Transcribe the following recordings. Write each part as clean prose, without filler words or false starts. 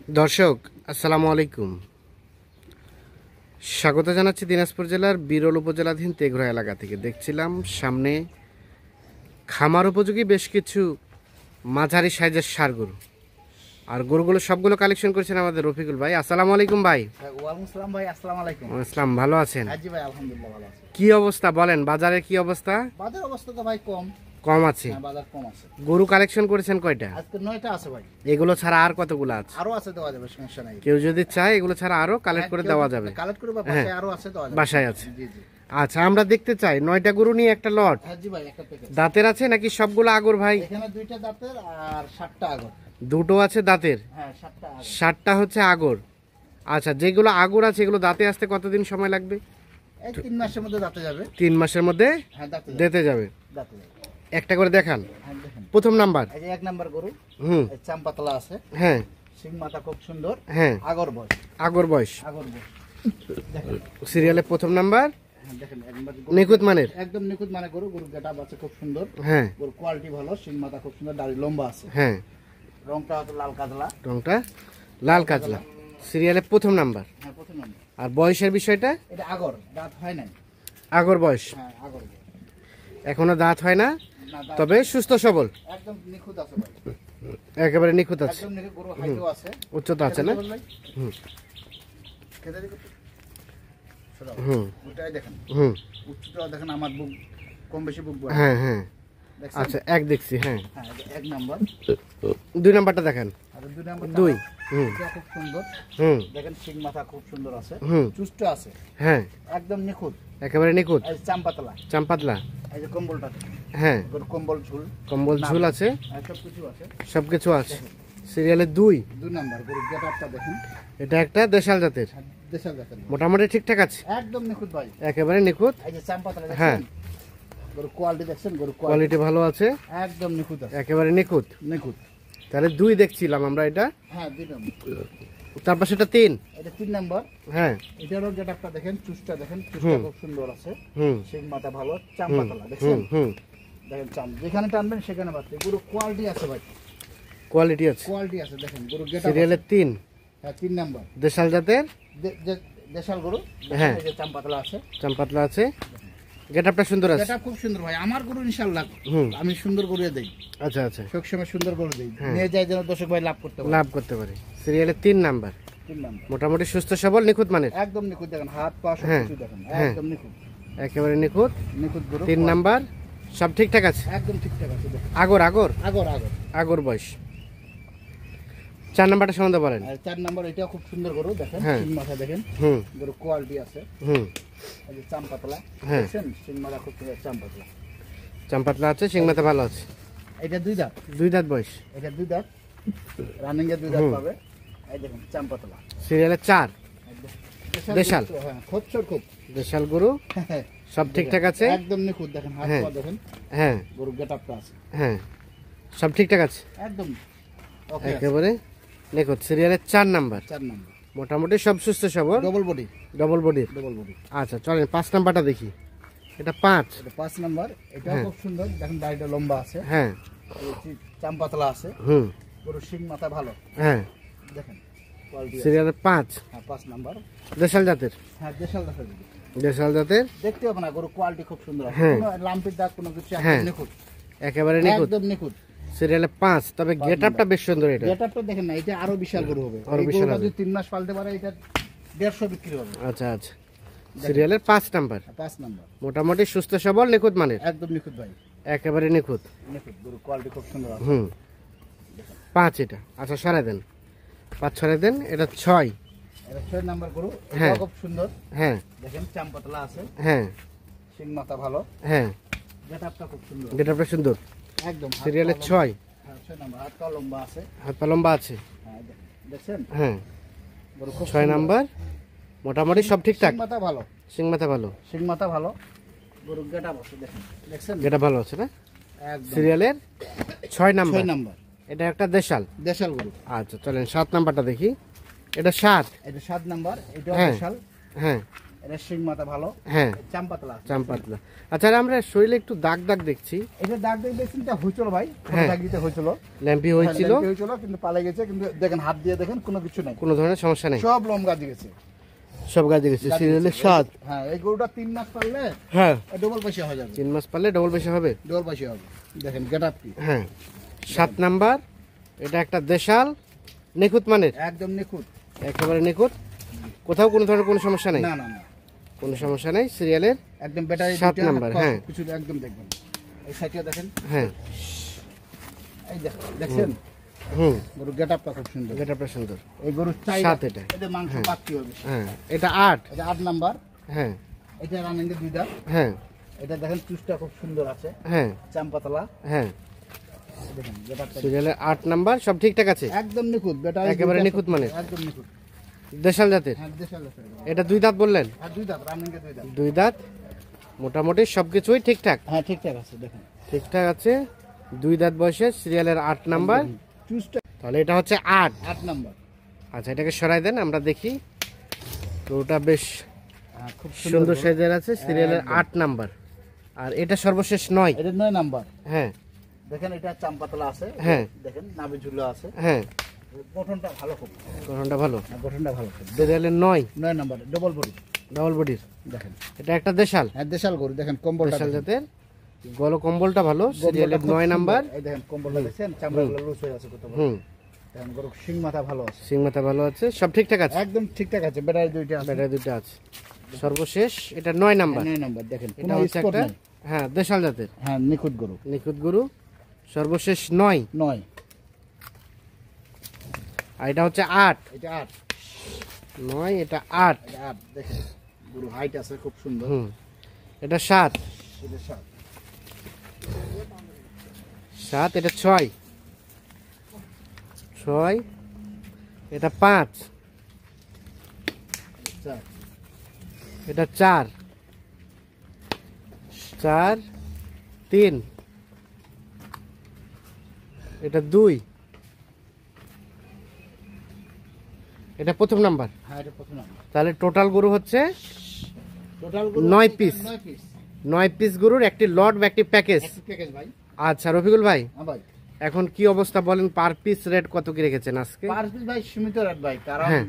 দর্শক আসসালামু আলাইকুম, স্বাগত জানাচ্ছি দিনাজপুর জেলার বিরল উপজেলাধীন তেঘরা এলাকা থেকে। দেখছিলাম সামনে খামার উপযোগী বেশ কিছু মাঝারি সাইজের ষাঁড় গরু, আর গরুগুলো সবগুলো কালেকশন করেছেন আমাদের রফিকুল ভাই। আসসালামু আলাইকুম ভাই। ওয়ালাইকুম আসসালাম ভাই। আসসালামু আলাইকুম। আসসালাম, ভালো আছেন? জি ভাই, আলহামদুলিল্লাহ ভালো আছি। কি অবস্থা বলেন, বাজারের কি অবস্থা? বাজার অবস্থা তো ভাই কম আছে। বাজার কম আছে। গরু কালেকশন করেছেন কয়টা? আজকে 9টা আছে ভাই। এগুলো ছাড়া আর কতগুলো আছে? আরো আছে, দেওয়া যাবে, সমস্যা নাই। কেউ যদি চায় এগুলো ছাড়া আরো কালেক্ট করে দেওয়া যাবে। কালেক্ট করে বাসায় আরো আছে, দেওয়া যাবে। বাসায় আছে। জি জি। আচ্ছা, আমরা দেখতে চাই 9টা গরু নিয়ে একটা লট। জি ভাই, একটা প্যাকেজ। দাঁতের আছে নাকি সবগুলো আগর ভাই? এখানে 2টা দাঁতের আর 7টা আগর। দুটো আছে দাঁতের, হ্যাঁ 7টা আগর। 7টা হচ্ছে আগর। আচ্ছা, যেগুলো আগর আছে এগুলো দাঁতে আসতে কতদিন সময় লাগবে? এই 3 মাসের মধ্যে দাঁতে যাবে। 3 মাসের মধ্যে হ্যাঁ দাঁতে দিতে যাবে। দাঁতে যাবে। একটা করে দেখান। হ্যাঁ দেখেন। প্রথম নাম্বার। এই যে 1 নাম্বার গরু। এই চাম্পাতলা আছে। হ্যাঁ সিং মাথা খুব সুন্দর। হ্যাঁ, আগর বয়স। আগর বয়স। আগর বয়স। দেখেন সিরিয়ালে প্রথম নাম্বার। হ্যাঁ দেখেন, একবার নিখুঁত মানের। একদম নিখুঁত মানে গরু গেটআপ আছে খুব সুন্দর। হ্যাঁ, গরু কোয়ালিটি ভালো, সিং মাথা খুব সুন্দর, দাড়ি লম্বা আছে। হ্যাঁ, রংটা হচ্ছে লাল কাজলা। রংটা লাল কাজলা। সিরিয়ালে প্রথম নাম্বার। হ্যাঁ প্রথম নাম্বার। আর বয়সের বিষয়টা? এটা আগর, দাঁত হয় নাই। আগর বয়স। হ্যাঁ আগর। এখনো দাঁত হয় না, না, দাঁত তবে সুস্থ সবল, একদম নিখুঁত আছে ভাই। একেবারে নিখুঁত আছে। একদম নিখুঁত, গরু হাইটও আছে। উচ্চতা আছে না? হুম খেতে দেখো। সরাও। হুম ওটাই দেখেন। হুম। উচ্চতা দেখেন, আমার বুক কম বেশি বুক বড়। হ্যাঁ হ্যাঁ, দেখছেন? আচ্ছা এক দেখছি। হ্যাঁ, হ্যাঁ এটা 1 নাম্বার। 2 নাম্বারটা দেখেন। আর 2 নাম্বার 2। হুম এটা খুব সুন্দর। হুম দেখেন সিং মাথা খুব সুন্দর আছে। হুম। চুষ্ট আছে। হ্যাঁ, একদম নিখুঁত। একেবারে নিখুঁত। এই চাম্পাতলা। চাম্পাতলা। এই যে কম্বলটা দেখেন। হ্যাঁ, গরু কম্বল ঝুল। কম্বল ঝুল আছে, আর সব কিছু আছে। সবকিছু আছে। সিরিয়ালে 2। 2 নাম্বার গরু গেটআপটা দেখেন। এটা একটা দেশাল জাতের, দেশাল জাতের। মোটামুটি ঠিকঠাক আছে, একদম নিখুঁত ভাই। একেবারে নিখুঁত। এই যে চাম্পাতলা দেখেন। হ্যাঁ, গরু কোয়ালিটি দেখছেন, গরু কোয়ালিটি ভালো আছে, একদম নিখুঁত আছে। একেবারে নিখুঁত। নিখুঁত। তাহলে 2 দেখছিলাম আমরা এটা। হ্যাঁ 2 নাম্বার। তারপর সেটা 3। এটা 3 নাম্বার। হ্যাঁ। এটারও গেটআপটা দেখেন, চুষটা দেখেন, চুষটা খুব সুন্দর আছে। হুম সিং মাথা ভালো, চাম্পাতলা দেখছেন। হুম। দেখেন চাম, যেখানে টানবেন সেখানে বাড়তে। গরু কোয়ালিটি আছে ভাই, কোয়ালিটি আছে। কোয়ালিটি আছে। দেখেন গরু গেটআপ। সিরিয়ালে 3। হ্যাঁ 3 নাম্বার। দেশাল জাতের। দেশাল গরু। হ্যাঁ। এই যে চাম্পাতলা আছে। চাম্পাতলা আছে, গেটআপটা সুন্দর আছে। গেটআপ খুব সুন্দর ভাই। আমার গরু ইনশাআল্লাহ হুম। আমি সুন্দর গরু দেই। আচ্ছা আচ্ছা, সবসময় সুন্দর গরু দেই। হ্যাঁ। নিয়ে যায় যেন দর্শক ভাই লাভ করতে পারে। লাভ করতে পারে। সিরিয়ালে 3 নাম্বার। 3 নাম্বার। মোটামুটি সুস্থ সবল, নিখুঁত মানের, একদম নিখুঁত। দেখেন হাত পা সব হ্যাঁ, কিছু দেখেন, হ্যাঁ। একদম নিখুঁত। একেবারে নিখুঁত। নিখুঁত গরু। 3 নাম্বার, সব ঠিকঠাক আছে। একদম ঠিকঠাক আছে। দেখেন আগর আগর আগর আগর। আগর বয়স। 4 নাম্বারটা সম্বন্ধে বলেন। আর 4 নাম্বার, এটাও খুব সুন্দর গরু। দেখেন হ্যাঁ। সিং মাথা দেখেন, হুম গরু কোয়ালিটি আছে। হুম। এই যে চাম্পাতলা হ্যাঁ। দেখছেন, সিং মাথা খুব সুন্দর, চাম্পাতলা। চাম্পাতলা আছে, সিংমাথা ভালো আছে। এটা 2 দাঁত। 2 দাঁত বয়স। এটা 2 দাঁত। রানিং এ 2 দাঁত পাবে। এই দেখেন চাম্পাতলা। সিরিয়ালে 4। দেশাল। হ্যাঁ খোপচর খুব। দেশাল গরু, সব ঠিকঠাক আছে। একদম নিখুঁত। দেখেন হাত হ্যাঁ। পা দেখেন, হ্যাঁ গরু গেটআপটা আছে। হ্যাঁ, সব ঠিকঠাক আছে, একদম ওকে। একেবারে নিখুঁত। সিরিয়ালে 4 নাম্বার। 4 নাম্বার। মোটামুটি সব সুস্থ সবল, ডবল বডি। ডবল বডির। Double body. আচ্ছা চলেন 5 নাম্বারটা দেখি। এটা 5। এটা 5 নাম্বার। এটাও হ্যাঁ। খুব সুন্দর। দেখেন দাড়িটা লম্বা আছে। হ্যাঁ। চাম্পাতলা আছে। হুম। গরু সিং মাথা ভালো। হ্যাঁ। দেখেন কোয়ালিটি। সিরিয়ালে 5। হ্যাঁ 5 নাম্বার। দেশাল জাতের। হ্যাঁ দেশাল দেশাল। দেশাল জাতের, দেখতে হবে না, গরু কোয়ালিটি খুব সুন্দর আছে। হ্যাঁ। কোনো লাম্পির দাগ কোনো কিছু হ্যাঁ। একদম নিখুঁত। একেবারে নিখুঁত। একদম নিখুঁত। সিরিয়ালে 5। তবে গেটআপটা বেশ সুন্দর। এটা গেটআপটা দেখেন না, এটা আরো বিশাল গরু হবে। আরো এই বিশাল গরুটা হবে। যদি 3 মাস পালতে পারে, এটা 150 বিক্রি হবে। আচ্ছা আচ্ছা, সিরিয়ালের 5 নাম্বার। 5 নাম্বার। মোটামুটি সুস্থ সবল, নিখুঁত মানের, একদম নিখুঁত ভাই। একেবারে নিখুঁত। নিখুঁত গরু কোয়ালিটি খুব সুন্দর আছে। হুম। 5 এটা। আচ্ছা সরাই দেন, 5 সরাই দেন। এটা 6। এটা 6 নাম্বার গরু। হ্যাঁ। এটা খুব সুন্দর। হ্যাঁ দেখেন চাম্পাতলা আছে, হ্যাঁ সিং মাথা ভালো, হ্যাঁ, গেটআপটা খুব সুন্দর। গেটআপটা সুন্দর। একদম হাত সিরিয়ালে পা 6। লম্বা। হ্যাঁ 6 নাম্বার। হাত পা লম্বা আছে। হাত পা লম্বা আছে। হ্যাঁ দেখছেন হ্যাঁ। গরু খুব 6 নাম্বার। মোটামুটি সব ঠিকঠাক, সিং মাথা ভালো। সিং মাথা ভালো, সিং মাথা ভালো। গরু গেটআপ আছে দেখেন, দেখছেন গেটআপ ভালো আছে না? একদম। সিরিয়ালের 6 নাম্বার। 6 নাম্বার। এটা একটা দেশাল। দেশাল গরু। আচ্ছা চলেন 7 নাম্বারটা দেখি। এটা 7। এটা 7 নাম্বার। এটাও হ্যাঁ। দেশাল। হ্যাঁ। এটা শিং মাথা ভালো, হ্যাঁ চাম্পাতলা। চাম্পাতলা। আচ্ছা, আর আমরা শরীরে একটু দাগ দাগ দেখছি। এটা দাগ দেখছেন, এটা হয়েছিল ভাই, হ্যাঁ। দাগ দিতে হয়েছিল, ল্যাম্পি হয়েছিল, হয়েছিল কিন্তু পালে গেছে। কিন্তু দেখেন হাত দিয়ে দেখেন কোনো কিছু নাই, কোনো ধরনের সমস্যা নেই, সব লোম গাছে গেছে, সব গাছে গেছে। সিরিয়ালের 7। হ্যাঁ, এই গরুটা 3 মাস পারলে হ্যাঁ ডবল পয়সা হয়ে যাবে, 3 মাস পারলে ডবল পয়সা হবে। ডবল পয়সা হবে। দেখেন গেটআপ কি, হ্যাঁ 7 নাম্বার। এটা একটা দেশাল, নিখুঁত মানের, একদম নিখুঁত, একেবারে নিখুঁত, কোথাও কোনো ধরনের কোনো সমস্যা নেই, না না না, কোনো সমস্যা নেই। সিরিয়ালের একদম ব্যাটারি 7 নাম্বার। হ্যাঁ কিছু একদম দেখবেন। এই সাইডটা দেখেন, হ্যাঁ এই দেখছেন গরু গেটআপটা খুব সুন্দর, গেটআপটা সুন্দর। এই গরুর 7 এটা। এটা মাংস পাচ্ছি হবে। হ্যাঁ এটা 8। এটা 8 নাম্বার। হ্যাঁ এটা রানিং এর 2 দাঁত। হ্যাঁ এটা দেখেন চুষটা খুব সুন্দর আছে, হ্যাঁ চাম্পাতলা। হ্যাঁ দেখেন গেটআপটা সিরিয়ালের 8 নাম্বার, সব ঠিকঠাক আছে, একদম নিখুঁত, ব্যাটারি একেবারে নিখুঁত মানের, একদম নিখুঁত। দেশাল জাতের। হ্যাঁ, দেশাল আছে। এটা 2 দাঁত বললেন? আর 2 দাঁত, রানিং এর 2 দাঁত। 2 দাঁত, মোটামুটি সবকিছুই ঠিকঠাক, হ্যাঁ ঠিকঠাক আছে, দেখেন ঠিকঠাক আছে। 2 দাঁত বয়সে, সিরিয়ালের 8 নাম্বার। চুষটা তাহলে এটা হচ্ছে 8। 8 নাম্বার। আচ্ছা, এটাকে সরাই দেন, আমরা দেখি। তো ওটা বেশ হ্যাঁ, খুব সুন্দর সাইজের আছে, সিরিয়ালের 8 নাম্বার। আর এটা সর্বশেষ 9। এটা 9 নাম্বার। হ্যাঁ দেখেন এটা চাম্পাতলা আছে, হ্যাঁ দেখেন নাভি ঝুলা আছে, হ্যাঁ গঠনটা ভালো, খুব গঠনটা ভালো, গঠনটা ভালো। সিরিয়ালের 9 9 নাম্বার, ডবল বডি। ডাবল বডির। দেখেন এটা একটা দেশাল, হ্যাঁ দেশাল গরু, দেখেন কম্বলটা দেশাল জাতের, গল কম্বলটা ভালো, সিরিয়ালের 9 নাম্বার। এই দেখেন কম্বলটা দেখছেন, চামড়াগুলো লুজ হয়ে আছে কত ভালো। হুম, দেখেন গরু শিং মাথা ভালো আছে, সিং মাথা ভালো আছে, সব ঠিকঠাক আছে, একদম ঠিকঠাক আছে। ব্যাটারি 2টা আছে, ব্যাটারি 2টা আছে। সর্বশেষ এটা 9 নাম্বার। 9 নাম্বার। দেখেন এটা হচ্ছে একটা, হ্যাঁ দেশাল জাতের, হ্যাঁ নিখুঁত গরু, নিখুঁত গরু, সর্বশেষ 9। 9। আর এটা হচ্ছে 8। এটা 8। 9, এটা 8। এটা 8। দেখেন গরু হাইট আছে খুব সুন্দর। হুম, এটা 7। এটা 7। 7, এটা 6। 6, এটা 5। 4। এটা 4। 4, 3, এটা 2, এটা প্রথম নাম্বার। হ্যাঁ এটা প্রথম নাম্বার। তাহলে টোটাল গরু হচ্ছে টোটাল গরু 9 পিস। 9 পিস। 9 পিস গরুর একটি লট বা একটি প্যাকেজ। একটু প্যাকেজ ভাই। আচ্ছা রফিকুল ভাই, হ্যাঁ ভাই, এখন কি অবস্থা বলেন, পার পিস রেট কত কি রেখেছেন আজকে? পার পিস ভাই সীমিত রেট ভাই, কারণ হ্যাঁ।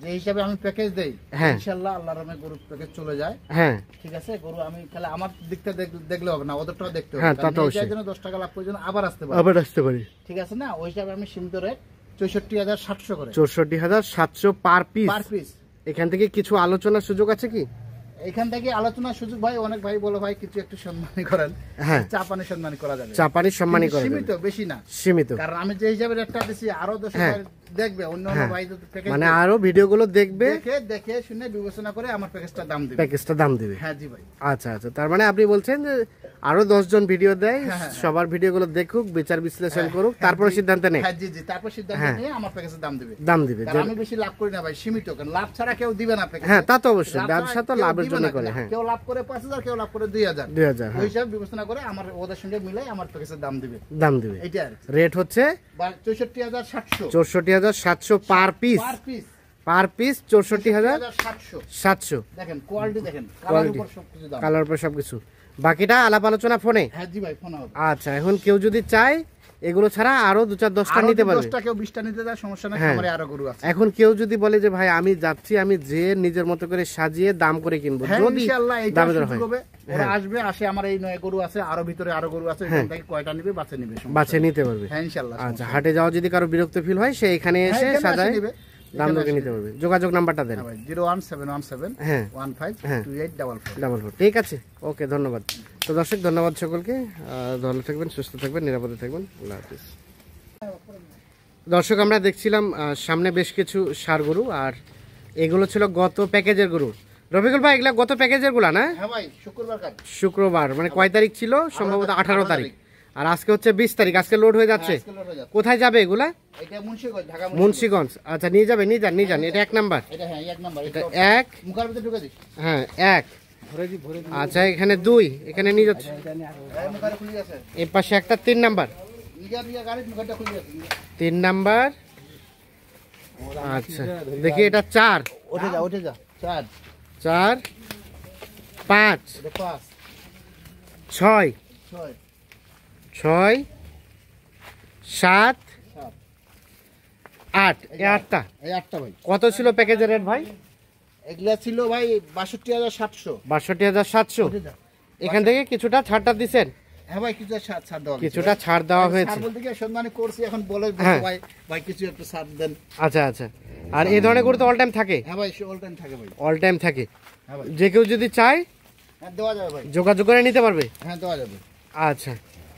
যে হিসাবে আমি প্যাকেজ দেই, হ্যাঁ। ইনশাআল্লাহ আল্লাহর রহমতে গরু প্যাকেজ চলে যায়। হ্যাঁ ঠিক আছে, গরু আমি খালি আমার দিকটা দেখলে হবে না, ওদেরটাও দেখতে হবে। হ্যাঁ, তা তো কারণ এই অবশ্যই। জন্য 10 টাকা লাভ করে জন্য আবার আসতে পারে। আবার আসতে পারি। ঠিক আছে না, ওই হিসাবে আমি সীমিত রেট ৬৪,৭০০ করে ৬৪,৭০০ পার পিস। Per piece. এখান থেকে কিছু আলোচনার সুযোগ আছে কি? এখান থেকে আলোচনার সুযোগ ভাই, অনেক ভাই বলো ভাই কিছু একটু সম্মানী করেন। হ্যাঁ। চা পানি সম্মানী করা যাবে, চাপানির সম্মানই কিন্তু করে দেবেন। সীমিত, বেশি না। সীমিত, কারণ আমি যে হিসাবে রেটটা দিছি আরো 10 হ্যাঁ। দেখবে, অন্য অন্য হ্যাঁ। ভাই যদি প্যাকেজ মানে আরো ভিডিওগুলো দেখবে, দেখে শুনে বিবেচনা করে আমার প্যাকেজটার দাম দিবে। প্যাকেজটা দাম দিবে। হ্যাঁ জি ভাই। আচ্ছা আচ্ছা, তার মানে আপনি বলছেন যে আরো 10 জন ভিডিও দেয়, হ্যাঁ, হ্যাঁ। সবার ভিডিওগুলো দেখুক, বিচার বিশ্লেষণ করুক, হ্যাঁ, তারপরে জি। সিদ্ধান্ত নেয়, হ্যাঁ জি জি, তারপর সিদ্ধান্ত হ্যাঁ। নিয়ে আমার প্যাকেজের দাম দিবে। দাম দিবে। কারণ আমি বেশি লাভ করি না ভাই, সীমিত, কারণ লাভ ছাড়া কেউ দিবে না প্যাকেজ। হ্যাঁ তা তো অবশ্যই, লাভ ব্যবসা ছাড়া তো কেউ লাভের দিবে জন্য না, করে। হ্যাঁ, কেউ লাভ করে 5,000, কেউ লাভ করে 2,000। 2000। ওই হ্যাঁ, হিসাবে বিবেচনা করে আমার ওদের সঙ্গে মিলাই আমার প্যাকেজের দাম দিবে, দাম দিবে। এইটা আর কি। রেট হচ্ছে ৬৪,৭০০ ৬৪,৭০০ per piece. Per piece. Per piece ৬৪,৭০০। ৬৪,৭০০। দেখেন কোয়ালিটি, দেখেন কালার উপর সবকিছু দাম। কালার উপর সবকিছু, বাকিটা আলাপ আলোচনা ফোনে। হ্যাঁ জি ভাই, ফোন হবে। আচ্ছা, এখন কেউ যদি চায় এগুলো ছাড়া আরো 2-4-10টা নিতে পারবে। 10টা কেউ 20টা নিতে যায়, সমস্যা নাই, হ্যাঁ। আমারে আরো গরু আছে। এখন কেউ যদি বলে যে ভাই আমি যাচ্ছি, আমি যে নিজের মতো করে সাজিয়ে দাম করে কিনবো, হ্যাঁ যদি ইনশাআল্লাহ এইটা দামে দর সুযোগ হয়, হবে। ওরা আসবে, আসে আমার এই 9 গরু আছে, আরো ভিতরে আরো গরু আছে, এখান থেকে কয়টা নিবে বাছে নিবে, সমস্যা বাছে নেই। নিতে পারবে। হ্যাঁ ইনশাআল্লাহ। আচ্ছা, হাটে যাওয়া যদি কারো বিরক্ত ফিল হয়, সে এখানে এসে হ্যাঁ, এখানে সাজায় আসে নিবে। দাম এখানে দরকে আসে নিতে পারবে। যোগাযোগ নাম্বারটা দেন। হ্যাঁ ভাই, 01717 হ্যাঁ 152844। ডাবল 4। ঠিক আছে, ওকে, ধন্যবাদ। তো দর্শক, ধন্যবাদ সকলকে। ভালো থাকবেন, সুস্থ থাকবেন, নিরাপদে থাকবেন। আল্লাহ হাফিজ। দর্শক, আমরা দেখছিলাম সামনে বেশ কিছু ষাঁড় গরু, আর এগুলো ছিল গত প্যাকেজের গরু। রফিকুল ভাই, এগুলা গত প্যাকেজের গুলা না? হ্যাঁ ভাই, শুক্রবার কাজ। শুক্রবার, মানে কয় তারিখ ছিল? সম্ভবত 18 তারিখ। আর আজকে হচ্ছে 20 তারিখ, আজকে লোড হয়ে যাচ্ছে। আজকে লোড হয়ে যাচ্ছে। কোথায় যাবে এগুলা? এটা মুন্সিগঞ্জ, ঢাকা মুন্সিগঞ্জ। আচ্ছা, নিয়ে যাবে, নিয়ে যান, নিয়ে যান। এটা 1 নাম্বার। এটা হ্যাঁ 1 নাম্বার। এটা এটা 1। মুখার ভিতরে ঢুকে দিস। হ্যাঁ 1। আচ্ছা, এখানে 2, এখানে নিয়ে যাচ্ছে। এই মুখারে খুলে গেছে। এই পাশে একটা 3 নাম্বার। নিগা গাড়ি মুখারটা খুলে গেছে। 3 নাম্বার। আচ্ছা, দেখি এটা 4। ওঠে যা, ওঠে যা। 4। 4 5 এটা 5 6 6 6 7 7 8 এই 8টা এই 8টা ভাই। কত ছিল প্যাকেজের রেট ভাই? এগুলা ছিল ভাই 62,700। 62,700। এখান থেকে কিছুটা ছাড়টা দিছেন? হ্যাঁ ভাই, কিছু ছাড় দেওয়া হয়েছে। কিছুটা ছাড় দেওয়া হয়েছে। ছাড় বলতে কি সম্মানে করছি, এখন বলে হ্যাঁ। ভাই ভাই কিছু একটু ছাড় দেন। আচ্ছা আচ্ছা। আর এই ধরনের গরু তো অল টাইম থাকে? হ্যাঁ ভাই, অল টাইম থাকে ভাই। অল টাইম থাকে। হ্যাঁ ভাই, যে কেউ যদি চায় হ্যাঁ দেওয়া যাবে ভাই। যোগাযোগ করে নিতে পারবে? হ্যাঁ দেওয়া যাবে। আচ্ছা,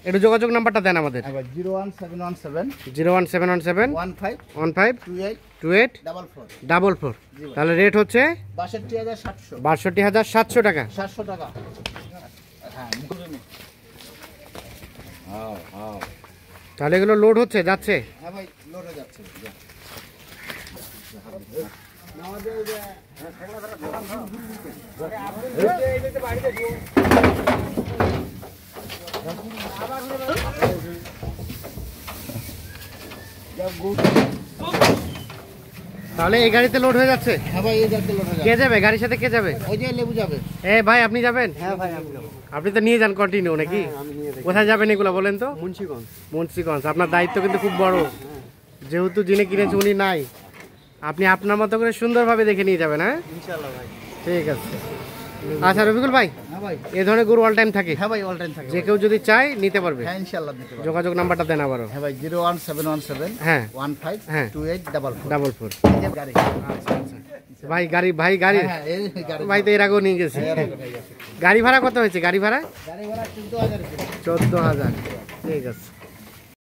একটু যোগাযোগ নাম্বারটা দেন আমাদের। হ্যাঁ ভাই, 01717 01717 15 15 28 28 44। 44। জি ভাই। তাহলে রেট হচ্ছে 62,700। 62,700 টাকা। 700 টাকা। হ্যাঁ মুখে নে। হ্যাঁ হ্যাঁ। তাহলে এগুলো লোড হচ্ছে, যাচ্ছে? হ্যাঁ ভাই, লোড হয়ে যাচ্ছে। যা। তাহলে এই গাড়িতে লোড হয়ে যাচ্ছে? হ্যাঁ ভাই, এই যাচ্ছে লোড হয়ে কে যাচ্ছে। যাবে গাড়ির সাথে? কে যাবে? ওই যে লেবু যাবে। এ ভাই, আপনি যাবেন? হ্যাঁ ভাই, আমি যাবো। আপনি তো নিয়ে যান কন্টিনিউ নাকি? আমি নিয়ে দেখি। কোথায় যাবেন এগুলো বলেন তো? মুন্সিগঞ্জ। মুন্সিগঞ্জ। আপনার দায়িত্ব কিন্তু খুব বড়, যেহেতু যিনি কিনেছে উনি নাই, আপনি আপনার মতো করে সুন্দরভাবে দেখে নিয়ে যাবেন। হ্যাঁ ইনশাআল্লাহ ভাই। ঠিক আছে। আচ্ছা রফিকুল ভাই, হ্যাঁ ভাই। এই ধরনের গরু অল টাইম থাকে? হ্যাঁ ভাই, অল টাইম থাকে। যে কেউ যদি চায় নিতে পারবে? হ্যাঁ ইনশাআল্লাহ দিতে পারবো। যোগাযোগ নাম্বারটা দেন আবারও। হ্যাঁ ভাই, 01717 হ্যাঁ 15 হ্যাঁ 28 44। 44। গাড়ি। আচ্ছা আচ্ছা। ভাই গাড়ি হ্যাঁ, এই গাড়ি। ভাই তো এর আগেও নিয়ে গেছি। গাড়ি ভাড়া কত হয়েছে? গাড়ি ভাড়া গাড়ি ভাড়া 14,000। 14,000। ঠিক আছে।